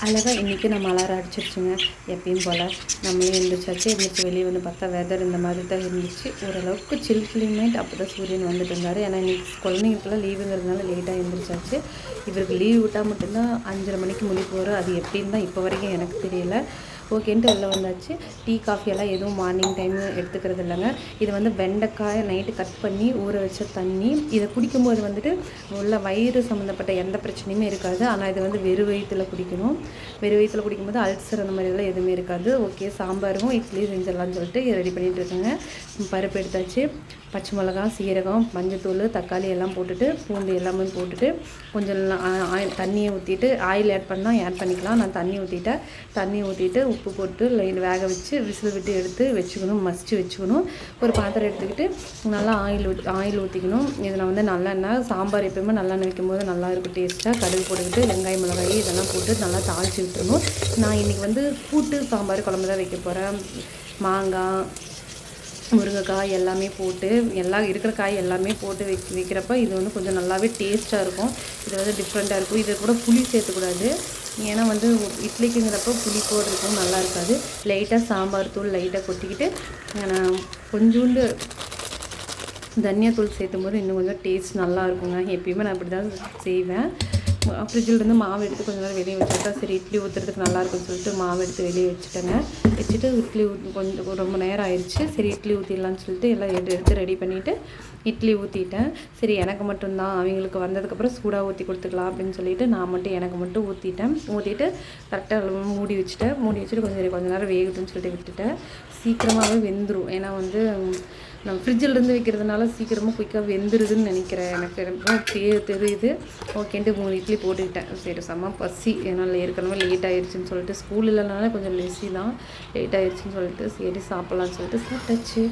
அழகாக இன்றைக்கி நம்ம அலாரம் அடிச்சிருச்சுங்க. எப்பயும் போல் நம்மளே எழுந்திரிச்சாச்சு. எழுந்திரிச்சு வெளியே வந்து பார்த்தா வெதர் இந்த மாதிரி தான் இருந்துச்சு. ஓரளவுக்கு சில் கிளைமேட். அப்போ தான் சூரியன் வந்துட்டு இருந்தார். ஏன்னா இன்றைக்கி குழந்தைங்களுக்குலாம் லீவுங்கிறதுனால லேட்டாக எழுந்திரிச்சாச்சு. இவருக்கு லீவ் விட்டால் மட்டும்தான் 5:30 மணிக்கு முழிப்பு வரும். அது எப்படின்னு தான் இப்போ வரைக்கும் எனக்கு தெரியல. ஓகேன்ட்டு வெளில வந்தாச்சு. டீ காஃபி எல்லாம் எதுவும் மார்னிங் டைமு எடுத்துக்கிறது இல்லைங்க. இது வந்து வெண்டைக்காய் நைட்டு கட் பண்ணி ஊற வச்ச தண்ணி. இதை குடிக்கும்போது வந்துட்டு உள்ள வயிறு சம்மந்தப்பட்ட எந்த பிரச்சனையுமே இருக்காது. ஆனால் இது வந்து வெறும் வயிற்றில் குடிக்கணும். வெறும் வயிற்றில் குடிக்கும்போது அல்சர் அந்த மாதிரி இதெல்லாம் எதுவுமே இருக்காது. ஓகே, சாம்பாரும் இட்லி செஞ்சிடலான்னு சொல்லிட்டு ரெடி பண்ணிகிட்டு இருக்கேங்க. பருப்பு எடுத்தாச்சு. பச்சை மிளகா, சீரகம், மஞ்சத்தூள், தக்காளி எல்லாம் போட்டுட்டு, பூண்டு எல்லாமே போட்டுட்டு, கொஞ்சம் தண்ணியை ஊற்றிட்டு, ஆயில் ஆட் பண்ணால் ஆட் பண்ணிக்கலாம். நான் தண்ணி ஊற்றிட்டேன். தண்ணி ஊற்றிட்டு உப்பு போட்டு வேக வச்சு விசில் விட்டு எடுத்து வச்சுக்கணும். மசிச்சு வச்சுக்கணும். ஒரு பாத்திரம் எடுத்துக்கிட்டு நல்லா ஆயில் ஊற்றிக்கணும். இதில் வந்து நல்லெண்ணெய். சாம்பார் எப்பயுமே நல்லெண்ணெய் வைக்கும்போது நல்லா இருக்கும் டேஸ்ட்டாக. கடுகு போட்டுக்கிட்டு வெங்காயம், மிளகாய் இதெல்லாம் போட்டு நல்லா தாளித்து விட்டுருணும். நான் இன்றைக்கி வந்து கூட்டு சாம்பார் குழம்பு தான் வைக்க போகிறேன். மாங்காய், முருங்கைக்காய் எல்லாமே போட்டு இருக்கிற காய் எல்லாமே போட்டு வைக்கிறப்ப இது வந்து கொஞ்சம் நல்லாவே டேஸ்ட்டாக இருக்கும். இது வந்து டிஃப்ரெண்ட்டாக இருக்கும். இதை கூட புளி சேர்த்துக்கூடாது. ஏன்னா வந்து இட்லிக்குங்கிறப்ப புளி போடுறதுக்கும் நல்லா இருக்காது. லைட்டாக சாம்பார் தூள் லைட்டாக கொட்டிக்கிட்டு கொஞ்சோண்டு தனியாத்தூள் சேர்த்தும் போது இன்னும் கொஞ்சம் டேஸ்ட் நல்லா இருக்குங்க. எப்பயுமே நான் இப்படி தான் செய்வேன். ஃப்ரிட்ஜிலேருந்து மாவு எடுத்து கொஞ்சம் நேரம் வெளியே வச்சுட்டா சரி இட்லி ஊற்றுறதுக்கு நல்லாயிருக்குன்னு சொல்லிட்டு மாவு எடுத்து வெளியே வச்சுட்டேங்க. வச்சுட்டு இட்லி கொஞ்சம் ரொம்ப நேரம் ஆயிடுச்சு. சரி இட்லி ஊற்றிடலான்னு சொல்லிட்டு எல்லாம் எடுத்து ரெடி பண்ணிவிட்டு இட்லி ஊற்றிட்டேன். சரி எனக்கு மட்டும்தான், அவங்களுக்கு வந்ததுக்கப்புறம் சூடாக ஊற்றி கொடுத்துக்கலாம் அப்படின்னு சொல்லிட்டு நான் மட்டும் எனக்கு மட்டும் ஊற்றிட்டு கரெக்டாக மூடி வச்சுட்டு கொஞ்சம் நேரம் வேகட்டும்னு சொல்லிட்டு விட்டுட்டேன். சீக்கிரமாகவே வெந்துடும். ஏன்னா வந்து நம்ம ஃப்ரிட்ஜிலேருந்து வைக்கிறதுனால சீக்கிரமாக குயிக்காக வெந்துடுதுன்னு நினைக்கிறேன். எனக்கு ரொம்ப தெரியுது. ஓகேன்ட்டு 3 இட்லி போட்டுக்கிட்டேன். சரி செம்ம பசி. ஏன்னா ஏற்கனவே லேட் ஆகிடுச்சின்னு சொல்லிட்டு ஸ்கூல் இல்லைனால கொஞ்சம் லெஸி தான். லேட் ஆகிடுச்சின்னு சொல்லிட்டு சரி சாப்பிட்லான்னு சொல்லிட்டு சாப்பிட்டாச்சு.